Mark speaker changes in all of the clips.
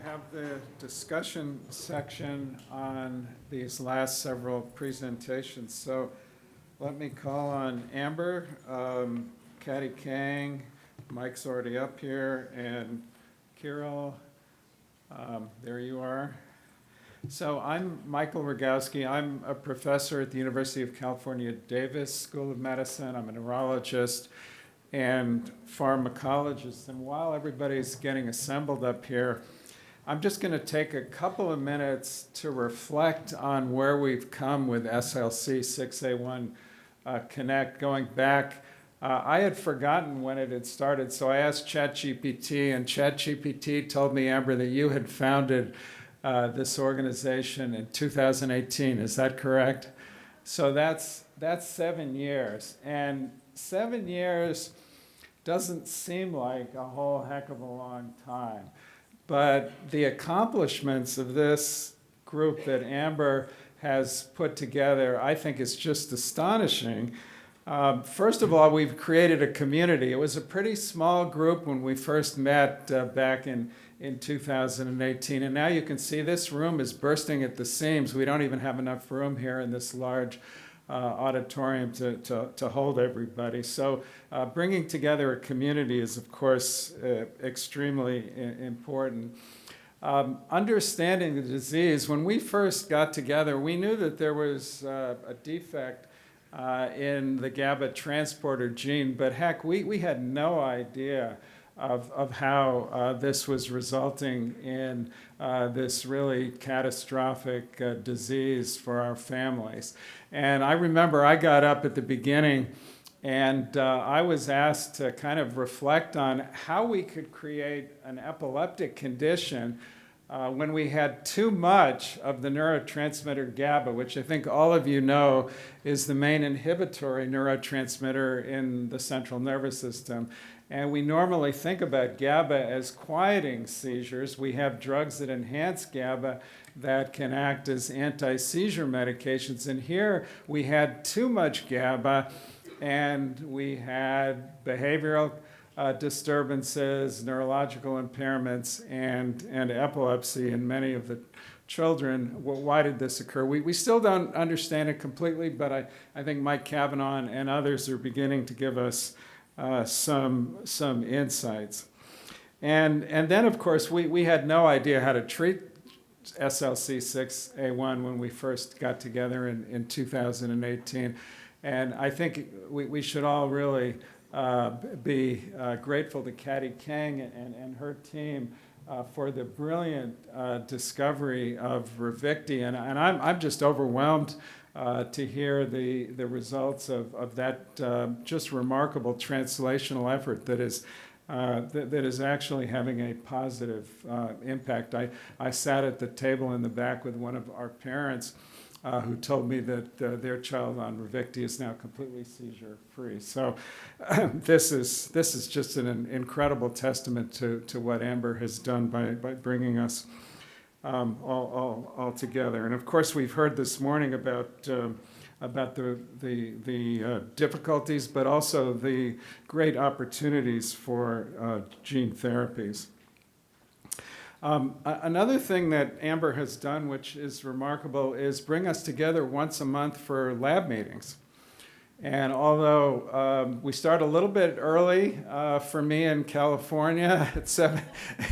Speaker 1: have the discussion section on these last several presentations. So let me call on Amber, Katty Kang, Mike's already up here, and Kirill, there you are. So I'm Michael Rogawski. I'm a professor at the University of California, Davis School of Medicine. I'm a neurologist and pharmacologist. And while everybody's getting assembled up here, I'm just going to take a couple of minutes to reflect on where we've come with SLC6A1 Connect. Going back, I had forgotten when it had started, so I asked ChatGPT, and ChatGPT told me, Amber, that you had founded this organization in 2018. Is that correct? So that's 7 years. And 7 years doesn't seem like a whole heck of a long time. But the accomplishments of this group that Amber has put together, I think, is just astonishing. First of all, we've created a community. It was a pretty small group when we first met back in 2018. And now you can see this room is bursting at the seams. We don't even have enough room here in this large auditorium to hold everybody. So bringing together a community is, of course, extremely important. Understanding the disease, when we first got together, we knew that there was a defect in the GABA transporter gene, but heck, we had no idea of how this was resulting in this really catastrophic disease for our families. And I remember I got up at the beginning and I was asked to kind of reflect on how we could create an epileptic condition when we had too much of the neurotransmitter GABA, which I think all of you know is the main inhibitory neurotransmitter in the central nervous system. And we normally think about GABA as quieting seizures. We have drugs that enhance GABA that can act as anti-seizure medications. And here we had too much GABA, and we had behavioral disturbances, neurological impairments, and epilepsy in many of the children. Well, why did this occur? We still don't understand it completely, but I think Mike Kavanaugh and others are beginning to give us some insights. And then, of course, we had no idea how to treat SLC6A1 when we first got together in 2018. And I think we should all really be grateful to Katty Kang and her team for the brilliant discovery of Rogawski. And I'm just overwhelmed to hear the results of that just remarkable translational effort that is actually having a positive impact. I sat at the table in the back with one of our parents who told me that their child on Rogawski is now completely seizure-free. So this is just an incredible testament to what Amber has done by bringing us all together. And of course, we've heard this morning about the difficulties, but also the great opportunities for gene therapies. Another thing that Amber has done, which is remarkable, is bring us together once a month for lab meetings. And although we start a little bit early for me in California at 7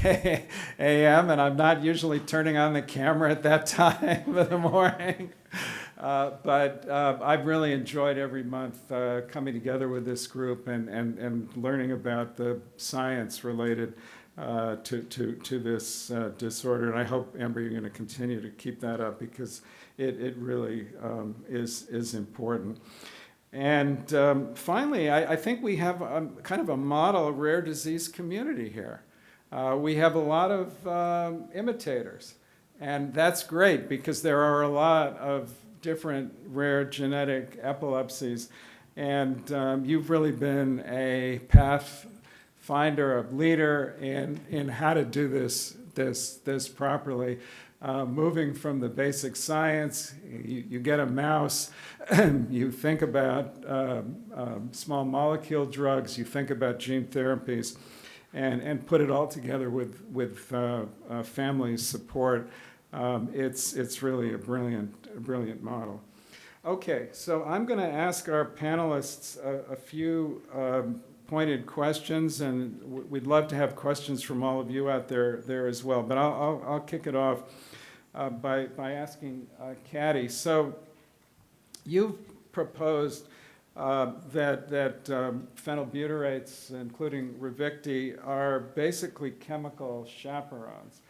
Speaker 1: a.m., and I'm not usually turning on the camera at that time of the morning, but I've really enjoyed every month coming together with this group and learning about the science related to this disorder. And I hope, Amber, you're going to continue to keep that up because it really is important. And finally, I think we have kind of a model rare disease community here. We have a lot of imitators, and that's great because there are a lot of different rare genetic epilepsies, and you've really been a pathfinder, a leader in how to do this properly. Moving from the basic science, you get a mouse, you think about small molecule drugs, you think about gene therapies, and put it all together with family support. It's really a brilliant model. Okay, so I'm going to ask our panelists a few pointed questions, and we'd love to have questions from all of you out there as well. But I'll kick it off by asking Caddy. So you've proposed that phenylbutyrates, including Ravicti, are basically chemical chaperones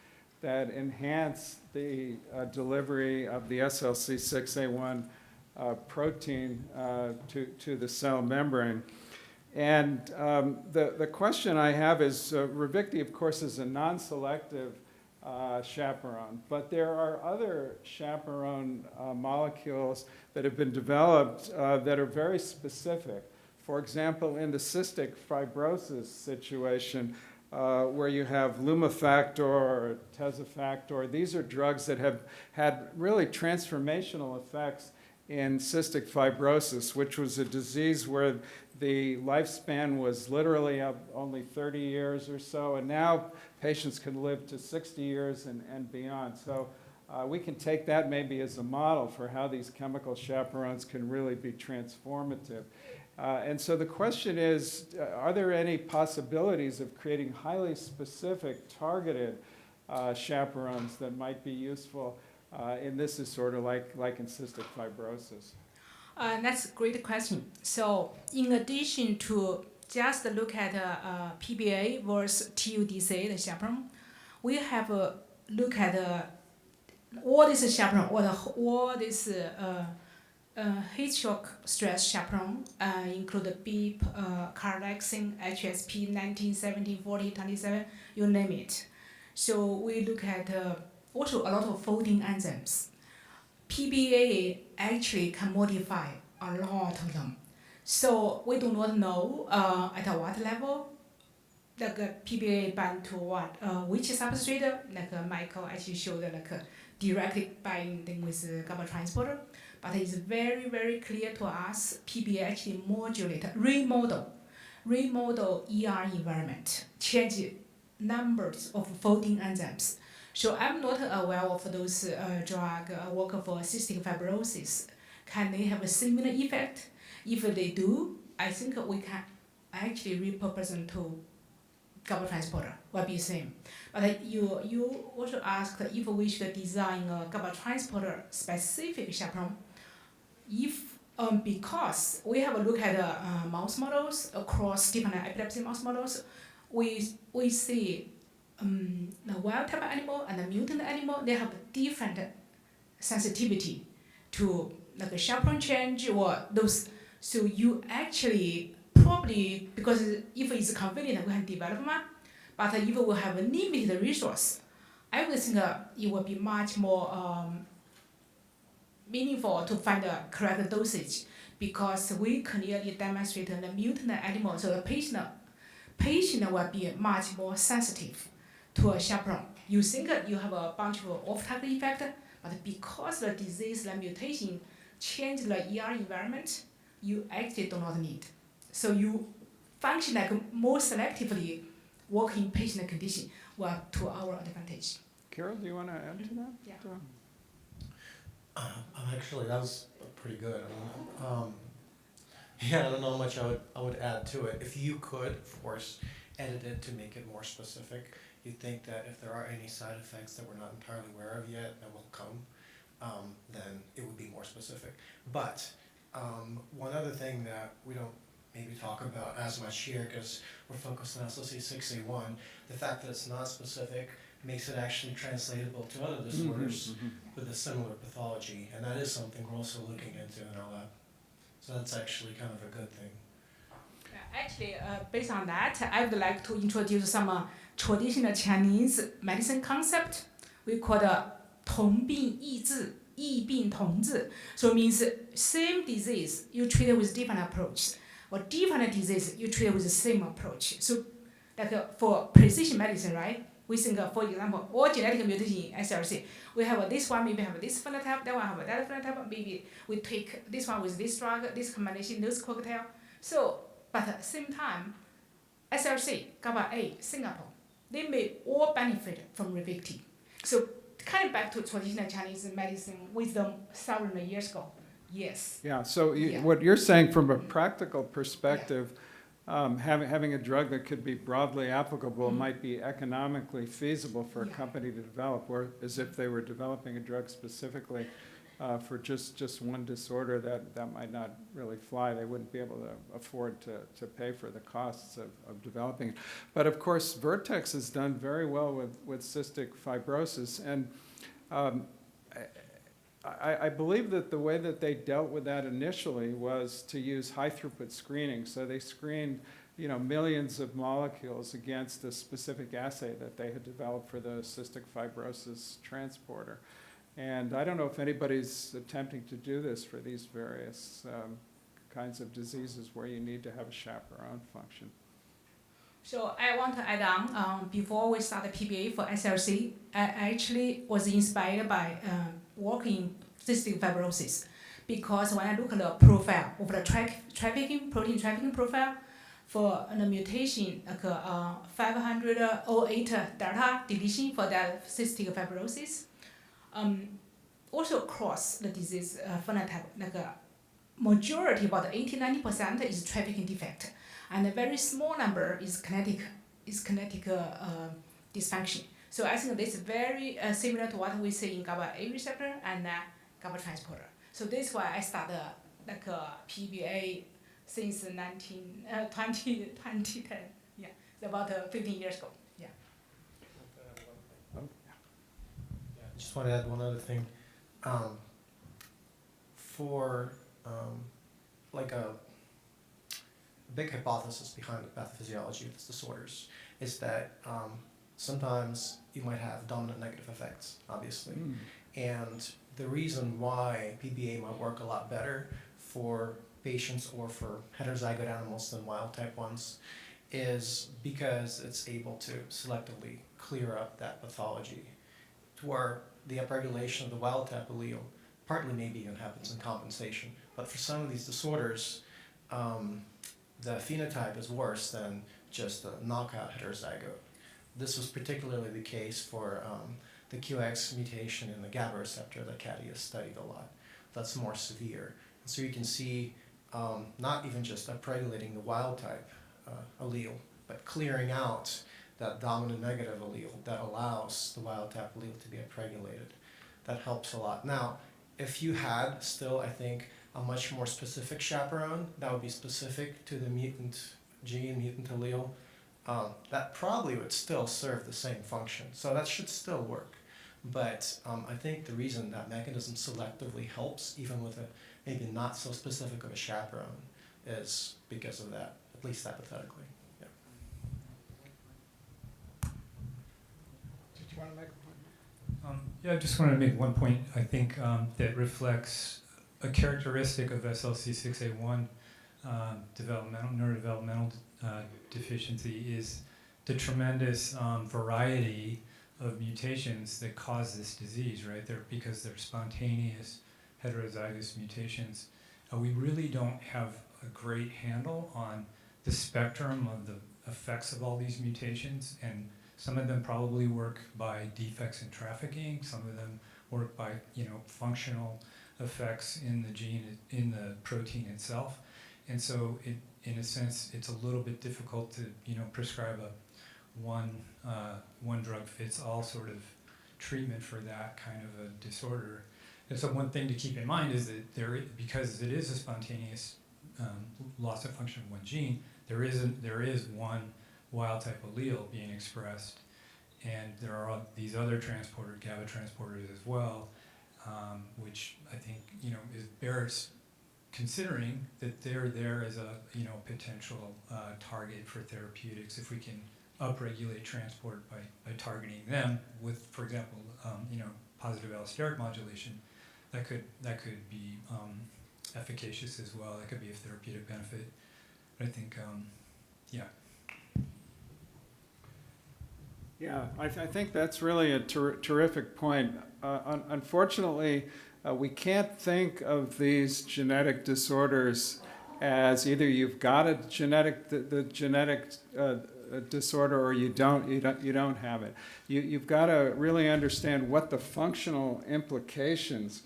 Speaker 1: that enhance the delivery of the SLC6A1 protein to the cell membrane. And the question I have is, Ravicti, of course, is a non-selective chaperone, but there are other chaperone molecules that have been developed that are very specific. For example, in the cystic fibrosis situation, where you have lumifactor or tezofactor, these are drugs that have had really transformational effects in cystic fibrosis, which was a disease where the lifespan was literally only 30 years or so, and now patients can live to 60 years and beyond. So we can take that maybe as a model for how these chemical chaperones can really be transformative. And so the question is, are there any possibilities of creating highly specific, targeted chaperones that might be useful in this disorder, like in cystic fibrosis?
Speaker 2: That's a great question. So in addition to just look at PBA versus TUDC, the chaperone, we have a look at all this chaperone, all this heat shock stress chaperone, include BIP, cardaxin, HSP, 19, 17, 40, 27, you name it. So we look at also a lot of folding enzymes. PBA actually can modify a lot of them. So we do not know at what level like PBA bind to what, which substrate, like Michael actually showed like directly binding with GABA transporter. But it's very, very clear to us PBA actually modulate, remodel ER environment, change numbers of folding enzymes. So I'm not aware of those drugs work for cystic fibrosis. Can they have a similar effect? If they do, I think we can actually repurpose them to GABA transporter, will be the same. But you also asked if we should design a GABA transporter specific chaperone. If because we have a look at mouse models across different epilepsy mouse models, we see the wild type animal and the mutant animal, they have different sensitivity to like a chaperone change or those. So you actually probably, because if it's convenient, we can develop one. But if we have a limited resource, I would think it will be much more meaningful to find the correct dosage, because we clearly demonstrate the mutant animal, so the patient will be much more sensitive to a chaperone. You think you have a bunch of off-target effect, but because the disease, the mutation change the ER environment, you actually do not need. So you function like more selectively work in patient condition, well, to our advantage.
Speaker 1: Carol, do you want to add to that?
Speaker 2: Yeah.
Speaker 3: Actually, that was pretty good. Yeah, I don't know how much I would add to it. If you could, of course, edit it to make it more specific, you'd think that if there are any side effects that we're not entirely aware of yet that will come, then it would be more specific. But one other thing that we don't maybe talk about as much here, because we're focused on SLC6A1, the fact that it's not specific makes it actually translatable to other disorders with a similar pathology, and that is something we're also looking into in our lab. So that's actually kind of a good thing.
Speaker 2: Actually, based on that, I would like to introduce some traditional Chinese medicine concept. We call the 同病异治, 异病同治. So it means same disease, you treat it with different approach, or different disease, you treat it with the same approach. So like for precision medicine, right? We think, for example, all genetic mutation in SLC, we have this one, maybe have this phenotype, that one have that phenotype, maybe we take this one with this drug, this combination, this cocktail. So, but at the same time, SLC, GABA-A, Singapore, they may all benefit from Ravicti. So kind of back to traditional Chinese medicine wisdom thousands of years ago. Yes.
Speaker 1: Yeah, so
Speaker 2: Yeah.
Speaker 1: what you're saying from a practical perspective, having a drug that could be broadly applicable might be economically feasible for a
Speaker 2: Yeah.
Speaker 1: company to develop, whereas if they were developing a drug specifically for just one disorder, that might not really fly. They wouldn't be able to afford to pay for the costs of developing it. But of course, Vertex has done very well with cystic fibrosis, and I believe that the way that they dealt with that initially was to use high throughput screening. So they screened, millions of molecules against a specific assay that they had developed for the cystic fibrosis transporter. And I don't know if anybody's attempting to do this for these various kinds of diseases where you need to have a chaperone function.
Speaker 2: So I want to add on, before we start the PBA for SLC, I actually was inspired by working cystic fibrosis, because when I look at the profile of the protein trafficking profile for the mutation, like 508 delta deletion for that cystic fibrosis, also across the disease phenotype, like majority, about 80-90% is trafficking defect, and a very small number is kinetic dysfunction. So I think this is very similar to what we see in GABA-A receptor and GABA transporter. So this is why I started like PBA since 2010. Yeah, it's about 15 years ago. Yeah.
Speaker 3: I just want to add one other thing. For like a big hypothesis behind the pathophysiology of these disorders is that sometimes you might have dominant negative effects, obviously. And the reason why PBA might work a lot better for patients or for heterozygote animals than wild type ones is because it's able to selectively clear up that pathology, to where the upregulation of the wild type allele partly maybe even happens in compensation. But for some of these disorders, the phenotype is worse than just a knockout heterozygote. This was particularly the case for the QX mutation in the GABA receptor that Caddy has studied a lot. That's more severe. And so you can see not even just upregulating the wild type allele, but clearing out that dominant negative allele that allows the wild type allele to be upregulated. That helps a lot. Now, if you had still, I think, a much more specific chaperone that would be specific to the mutant gene, mutant allele, that probably would still serve the same function. So that should still work. But I think the reason that mechanism selectively helps, even with a maybe not so specific of a chaperone, is because of that, at least hypothetically. Yeah.
Speaker 1: Did you want to make a point?
Speaker 4: Yeah, I just wanted to make one point, I think, that reflects a characteristic of SLC6A1 neurodevelopmental deficiency is the tremendous variety of mutations that cause this disease, right? Because they're spontaneous heterozygous mutations. We really don't have a great handle on the spectrum of the effects of all these mutations, and some of them probably work by defects in trafficking, some of them work by functional effects in the gene, in the protein itself. And so in a sense, it's a little bit difficult to prescribe a one drug fits all sort of treatment for that kind of a disorder. And so one thing to keep in mind is that because it is a spontaneous loss of function of one gene, there is one wild type allele being expressed, and there are these other GABA transporters as well, which I think bears considering that they're there as a potential target for therapeutics if we can upregulate transport by targeting them with, for example, positive allosteric modulation. That could be efficacious as well. That could be a therapeutic benefit. But I think, yeah.
Speaker 1: Yeah, I think that's really a terrific point. Unfortunately, we can't think of these genetic disorders as either you've got a genetic the genetic disorder or you don't have it. You've got to really understand what the functional implications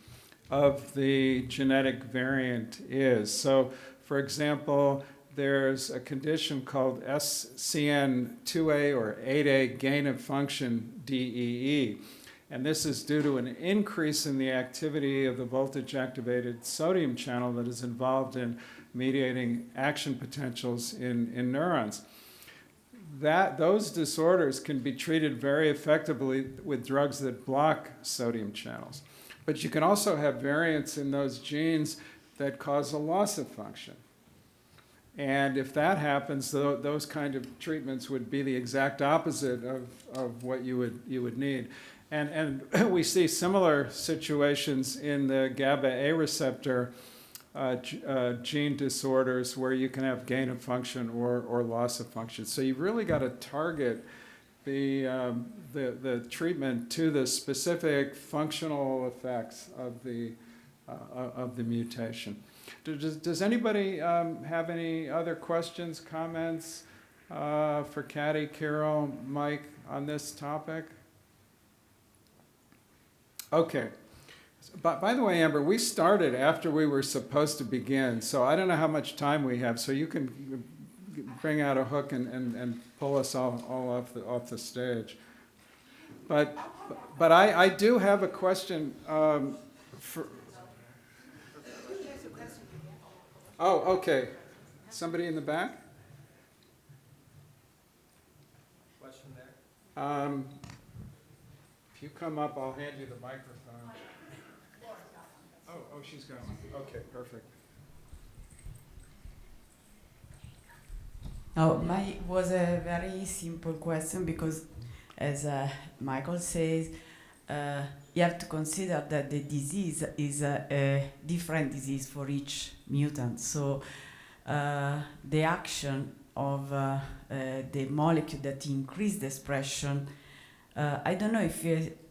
Speaker 1: of the genetic variant is. So, for example, there's a condition called SCN2A or 8A gain of function DEE. And this is due to an increase in the activity of the voltage-activated sodium channel that is involved in mediating action potentials in neurons. Those disorders can be treated very effectively with drugs that block sodium channels. But you can also have variants in those genes that cause a loss of function. And if that happens, those kind of treatments would be the exact opposite of what you would need. And we see similar situations in the GABA-A receptor gene disorders where you can have gain of function or loss of function. So you've really got to target the treatment to the specific functional effects of the mutation. Does anybody have any other questions, comments for Katty, Carol, Mike on this topic? Okay. By the way, Amber, we started after we were supposed to begin, so I don't know how much time we have, so you can bring out a hook and pull us all off the stage. But I do have a question for... Oh, okay. Somebody in the back?
Speaker 3: Question there?
Speaker 1: If you come up, I'll hand you the microphone. Oh, she's got one. Okay, perfect.
Speaker 5: Oh, mine was a very simple question because, as Michael says, you have to consider that the disease is a different disease for each mutant. So the action of the molecule that increase the expression, I don't know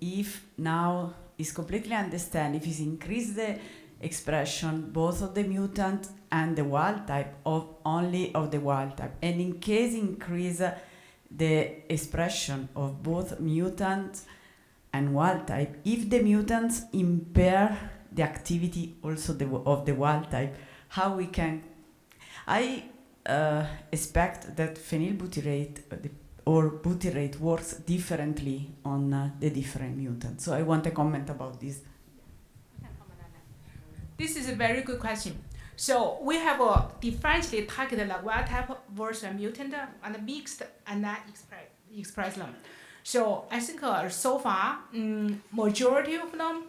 Speaker 5: if now is completely understand if it's increase the expression both of the mutant and the wild type of only of the wild type, and in case increase the expression of both mutant and wild type, if the mutants impair the activity also of the wild type, how we can... I expect that phenylbutyrate or butyrate works differently on the different mutants. So I want a comment about this.
Speaker 2: This is a very good question. So we have differentially targeted the wild type versus mutant and mixed and not express them. So I think so far, majority of them,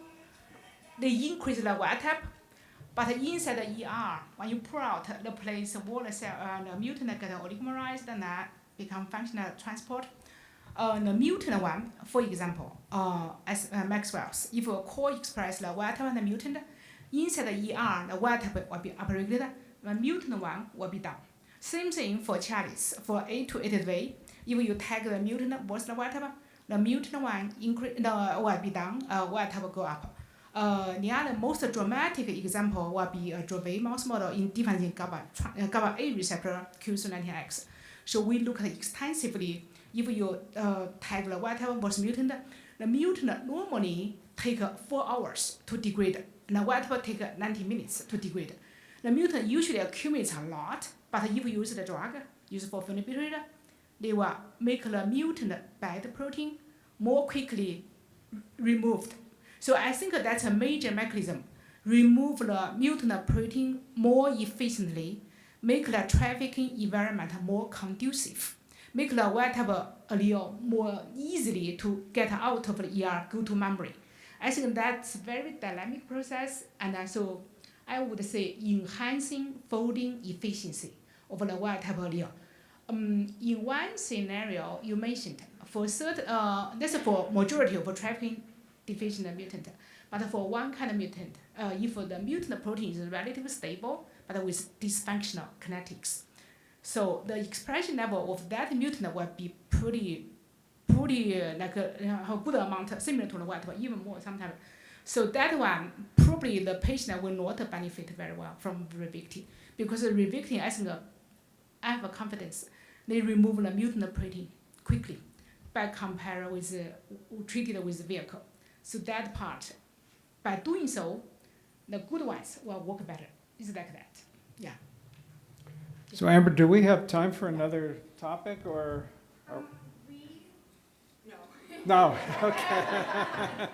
Speaker 2: they increase the wild type, but inside the ER, when you pull out the place where the cell the mutant get oligomerized and that become functional transport. The mutant one, for example, as Maxwell's, if you co-express the wild type and the mutant, inside the ER, the wild type will be upregulated, the mutant one will be down. Same thing for Charlie's. For A2A, if you tag the mutant versus the wild type, the mutant one will be down, wild type will go up. The other most dramatic example will be a Dravet mouse model in different GABA-A receptor Q19X. So we look at extensively. If you tag the wild type versus mutant, the mutant normally take 4 hours to degrade, and the wild type take 90 minutes to degrade. The mutant usually accumulates a lot, but if you use the drug, used for phenylbutyrate, they will make the mutant bad protein more quickly removed. So I think that's a major mechanism. Remove the mutant protein more efficiently, make the trafficking environment more conducive, make the wild type allele more easily to get out of the ER, go to memory. I think that's a very dynamic process, and also I would say enhancing folding efficiency of the wild type allele. In one scenario you mentioned, for certain, that's for majority of trafficking deficient mutant, but for one kind of mutant, if the mutant protein is relatively stable, but with dysfunctional kinetics. So the expression level of that mutant will be pretty like a good amount, similar to the wild type, even more sometimes. So that one, probably the patient will not benefit very well from Ravicti, because Ravicti, I think, I have a confidence, they remove the mutant protein quickly by compare with treated with the vehicle. So that part, by doing so, the good ones will work better. It's like that, yeah.
Speaker 1: So Amber, do we have time for another topic or? No. No, okay.